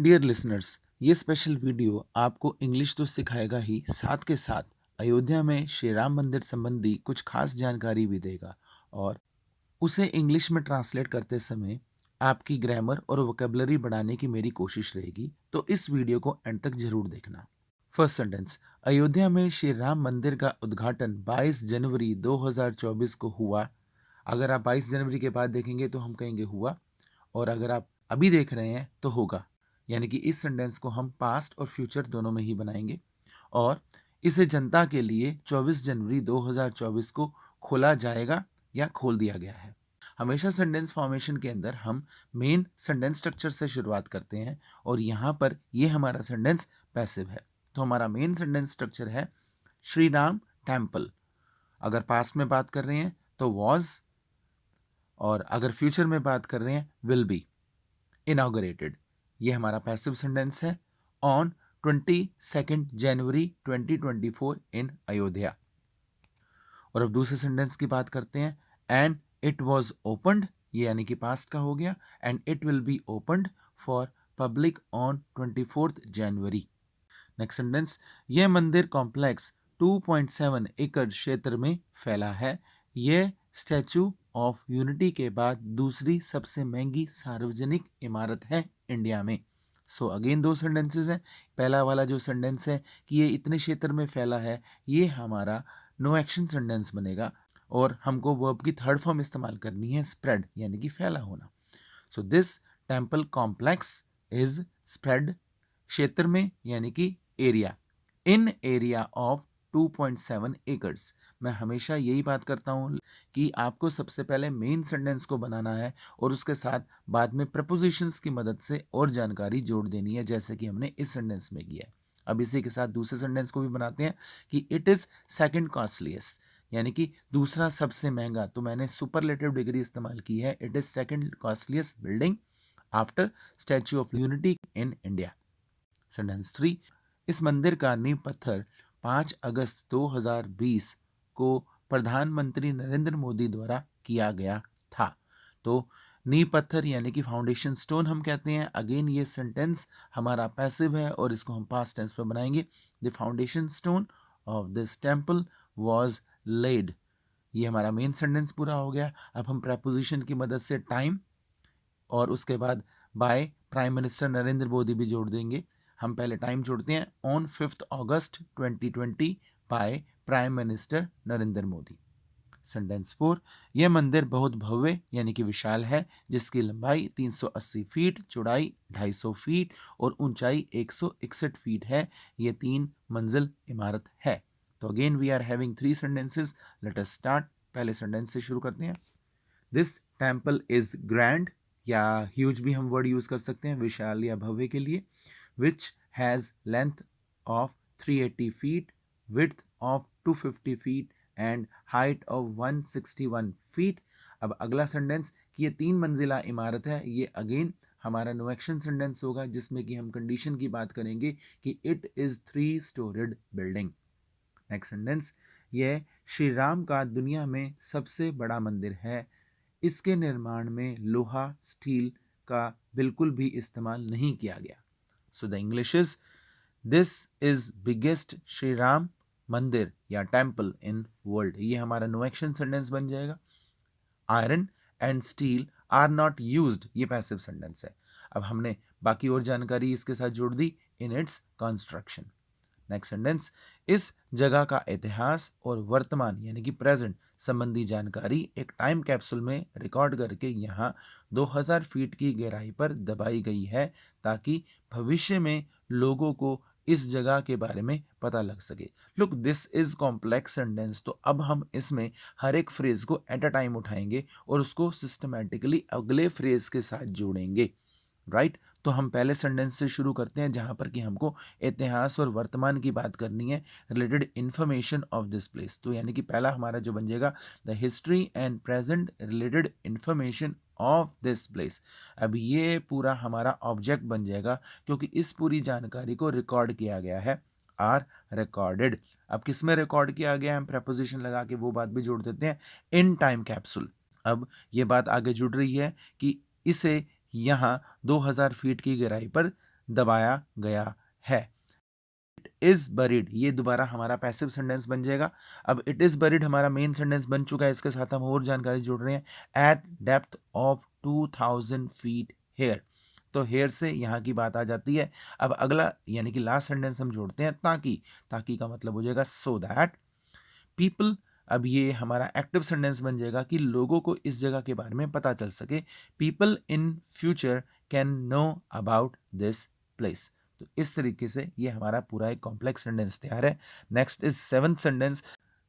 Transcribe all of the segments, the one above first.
Dear listeners, ये special video आपको English तो सिखाएगा ही, साथ के साथ अयोध्या में श्री राम मंदिर संबंधी कुछ खास जानकारी भी देगा और उसे इंग्लिश में ट्रांसलेट करते समय आपकी ग्रामर और वोकेबलरी बढ़ाने की मेरी कोशिश रहेगी, तो इस वीडियो को एंड तक जरूर देखना। First sentence. अयोध्या में श्री राम मंदिर का उद्घाटन 22 जनवरी 2024 को हुआ। अगर आप 22 जनवरी के बाद देखेंगे तो हम कहेंगे हुआ, और अगर आप अभी देख रहे हैं तो होगा। यानी कि इस सेंटेंस को हम पास्ट और फ्यूचर दोनों में ही बनाएंगे और इसे जनता के लिए 24 जनवरी 2024 को खोला जाएगा या खोल दिया गया है। हमेशा सेंटेंस फॉर्मेशन के अंदर हम मेन सेंटेंस स्ट्रक्चर से शुरुआत करते हैं और यहाँ पर ये हमारा सेंटेंस पैसिव है। तो हमारा मेन सेंटेंस स्ट्रक्चर है श्री राम टेम्पल। अगर पास्ट में बात कर रहे हैं तो वॉज, और अगर फ्यूचर में बात कर रहे हैं विल बी इनॉग्रेटेड। ये हमारा पैसिव सेंटेंस है ऑन 22 जनवरी 2024 इन अयोध्या। और अब दूसरे सेंटेंस की बात करते हैं एंड इट वॉज ओपन्ड, ये यानी कि पास्ट का हो गया, and it will be opened for public on 24 January. Next sentence. यह मंदिर कॉम्प्लेक्स 2.7 एकड़ क्षेत्र में फैला है। यह स्टैचू ऑफ यूनिटी के बाद दूसरी सबसे महंगी सार्वजनिक इमारत है इंडिया में। सो अगेन दो सेंटेंसेस हैं। पहला वाला जो सेंटेंस है कि ये इतने क्षेत्र में फैला है, ये हमारा नो एक्शन सेंटेंस बनेगा और हमको वर्ब की थर्ड फॉर्म इस्तेमाल करनी है स्प्रेड, यानी कि फैला होना। So this temple complex is spread, क्षेत्र में यानी कि area, in area of 2.7 acres. मैं हमेशा यही बात करता हूँ कि आपको सबसे पहले मेन सेंटेंस को बनाना है और उसके साथ बाद में प्रपोजिशंस की मदद से और जानकारी जोड़ देनी है, जैसे कि हमने इस सेंटेंस में किया है। अब इसी के साथ दूसरे सेंटेंस को भी बनाते हैं कि इट इज सेकंड कॉस्टलीस्ट, यानी कि दूसरा सबसे महंगा। तो मैंने सुपरलेटिव डिग्री इस्तेमाल की है, it is second costliest building after statue of unity in India. Sentence 3। इस मंदिर का नींव पत्थर 5 अगस्त 2020 को प्रधानमंत्री नरेंद्र मोदी द्वारा किया गया था। तो नींव पत्थर यानी कि फाउंडेशन स्टोन हम कहते हैं। अगेन ये सेंटेंस हमारा पैसिव है और इसको हम पास्ट टेंस में बनाएंगे। The foundation stone of this temple was laid. ये हमारा मेन सेंटेंस पूरा हो गया। अब हम प्रेपोजिशन की मदद से टाइम और उसके बाद by prime minister Narendra Modi भी जोड़ देंगे। हम पहले टाइम जोड़ते हैं on 5 August 2020 by prime minister Narendra Modi. Sentence 4। यह मंदिर बहुत भव्य यानी कि विशाल है, जिसकी लंबाई 380 फीट, चौड़ाई 250 फीट और ऊंचाई 161 फीट है। यह 3 मंजिल इमारत है। तो again we are having 3 sentences. Let us start. पहले सेंटेंस से शुरू करते हैं। दिस टेम्पल इज ग्रैंड, या ह्यूज भी हम वर्ड यूज कर सकते हैं विशाल या भव्य के लिए। Which has length of 380 feet, width of 250 feet and height of 161 feet. अब अगला सेंटेंस कि ये 3 मंजिला इमारत है, ये अगेन हमारा नो एक्शन सेंटेंस होगा, जिसमें कि हम कंडीशन की बात करेंगे कि it is 3 storeyed building. Next sentence. यह श्री राम का दुनिया में सबसे बड़ा मंदिर है। इसके निर्माण में लोहा स्टील का बिल्कुल भी इस्तेमाल नहीं किया गया। So the English is this is biggest Shri Ram मंदिर या टेम्पल इन वर्ल्ड। ये हमारा नो एक्शन सेंटेंस बन जाएगा। Iron and steel are not used, ये पैसिव सेंटेंस है। अब हमने बाकी और जानकारी इसके साथ जोड़ दी in its construction. Next sentence. इस जगह का इतिहास और वर्तमान यानी कि प्रेजेंट संबंधी जानकारी एक टाइम कैप्सूल में रिकॉर्ड करके यहाँ 2000 फीट की गहराई पर दबाई गई है, ताकि भविष्य में लोगों को इस जगह के बारे में पता लग सके। Look, this is complex sentence, तो अब हम इसमें हर एक फ्रेज को एट अ टाइम उठाएंगे और उसको सिस्टमैटिकली अगले फ्रेज के साथ जोड़ेंगे। राइट। तो हम पहले सेंटेंस से शुरू करते हैं, जहां पर कि हमको इतिहास और वर्तमान की बात करनी है, related information of this place. तो यानी कि पहला हमारा जो बन जाएगा the history and present related information of this place. अब ये पूरा हमारा ऑब्जेक्ट बन जाएगा, क्योंकि इस पूरी जानकारी को रिकॉर्ड किया गया है, आर रिकॉर्डेड। अब किस में रिकॉर्ड किया गया है, हम प्रेपोजिशन लगा के वो बात भी जोड़ देते हैं, इन टाइम कैप्सूल। अब ये बात आगे जुड़ रही है कि इसे यहाँ 2000 फीट की गहराई पर दबाया गया है। इज बरीड, ये दोबारा हमारा पैसिव सेंटेंस बन जाएगा। अब इट इज बरीड हमारा मेन सेंटेंस बन चुका है, इसके साथ हम और जानकारी जोड़ रहे हैं। At depth of 2000 feet here, तो हेयर से यहाँ की बात आ जाती है। अब अगला यानी कि लास्ट सेंटेंस हम जोड़ते हैं ताकि, ताकि का मतलब हो जाएगा सो दैट पीपल। अब ये हमारा एक्टिव सेंटेंस बन जाएगा कि लोगों को इस जगह के बारे में पता चल सके। People in future can know about this place. तो इस तरीके से ये हमारा पूरा एक कॉम्प्लेक्स सेंटेंस तैयार है। Next is seventh sentence.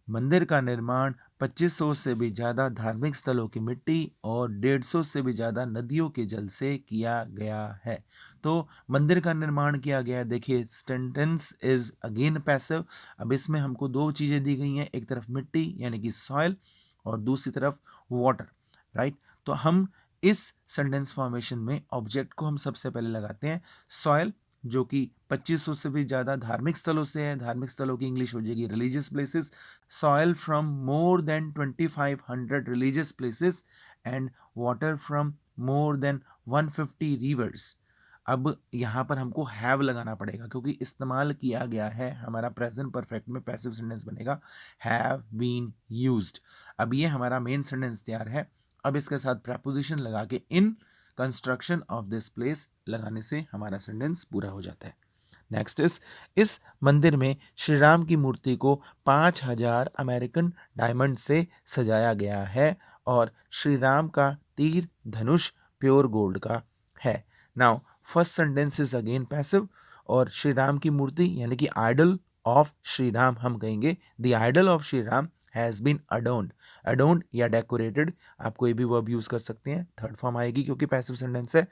मंदिर का निर्माण 2500 से भी ज़्यादा धार्मिक स्थलों की मिट्टी और 150 से भी ज़्यादा नदियों के जल से किया गया है। तो मंदिर का निर्माण किया गया है। देखिए सेंटेंस इज अगेन पैसिव। अब इसमें हमको दो चीज़ें दी गई हैं, एक तरफ मिट्टी यानी कि सॉइल और दूसरी तरफ वाटर, राइट। तो हम इस सेंटेंस फॉर्मेशन में ऑब्जेक्ट को हम सबसे पहले लगाते हैं सॉइल, जो कि 2500 से भी ज़्यादा धार्मिक स्थलों से है। धार्मिक स्थलों की इंग्लिश हो जाएगी religious places. Soil from more than 2500 religious places and water from more than 150 reverse. अब यहाँ पर हमको हैव लगाना पड़ेगा क्योंकि इस्तेमाल किया गया है, हमारा प्रेजेंट परफेक्ट में पैसिव सेंटेंस बनेगा हैव बीन यूज्ड। अब ये हमारा मेन सेंटेंस तैयार है। अब इसके साथ प्रपोजिशन लगा के in construction of this place लगाने से हमारा सेंटेंस पूरा हो जाता है। नेक्स्ट इस मंदिर में श्री राम की मूर्ति को 5000 अमेरिकन डायमंड से सजाया गया है और श्री राम का तीर धनुष प्योर गोल्ड का है। Now first sentence is again passive और श्री राम की मूर्ति यानी कि आइडल ऑफ श्री राम हम कहेंगे the idol of Shri Ram has been adorned. Adorned या डेकोरेटेड, आप कोई भी वर्ब यूज कर सकते हैं, थर्ड फॉर्म आएगी क्योंकि पैसिव सेंटेंस है।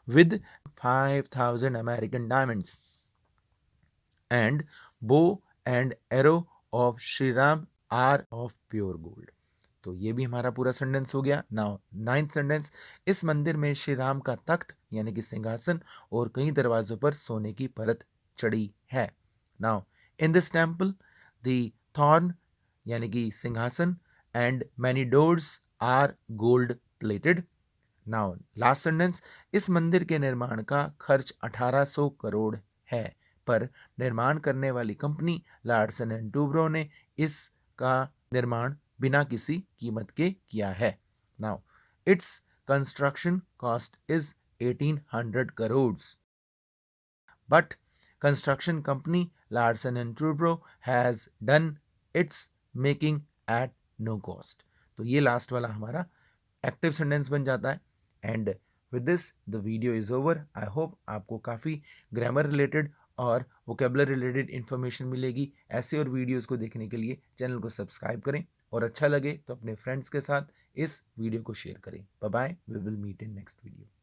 With 5000 American diamonds and bow and arrow of Shri Ram are of pure gold. तो ये भी हमारा पूरा सेंटेंस हो गया। Now ninth sentence. इस मंदिर में श्री राम का तख्त यानी कि सिंहासन और कई दरवाजों पर सोने की परत चढ़ी है। Now in this temple the throne यानी कि सिंहासन and many doors are gold plated. Now last sentence. इस मंदिर के निर्माण का खर्च 1800 करोड़ है, पर निर्माण करने वाली कंपनी लार्सन एंड टूब्रो ने इसका निर्माण बिना किसी कीमत के किया है। Now its construction cost is 1800 crore, but construction company Larsen and Toubro has done its making at no cost. तो ये लास्ट वाला हमारा एक्टिव सेंटेंस बन जाता है। And with this the video is over. I hope आपको काफ़ी ग्रामर रिलेटेड और वोकेबलरी रिलेटेड इन्फॉर्मेशन मिलेगी। ऐसे और वीडियोस को देखने के लिए चैनल को सब्सक्राइब करें और अच्छा लगे तो अपने फ्रेंड्स के साथ इस वीडियो को शेयर करें। Bye bye, we will meet in next video.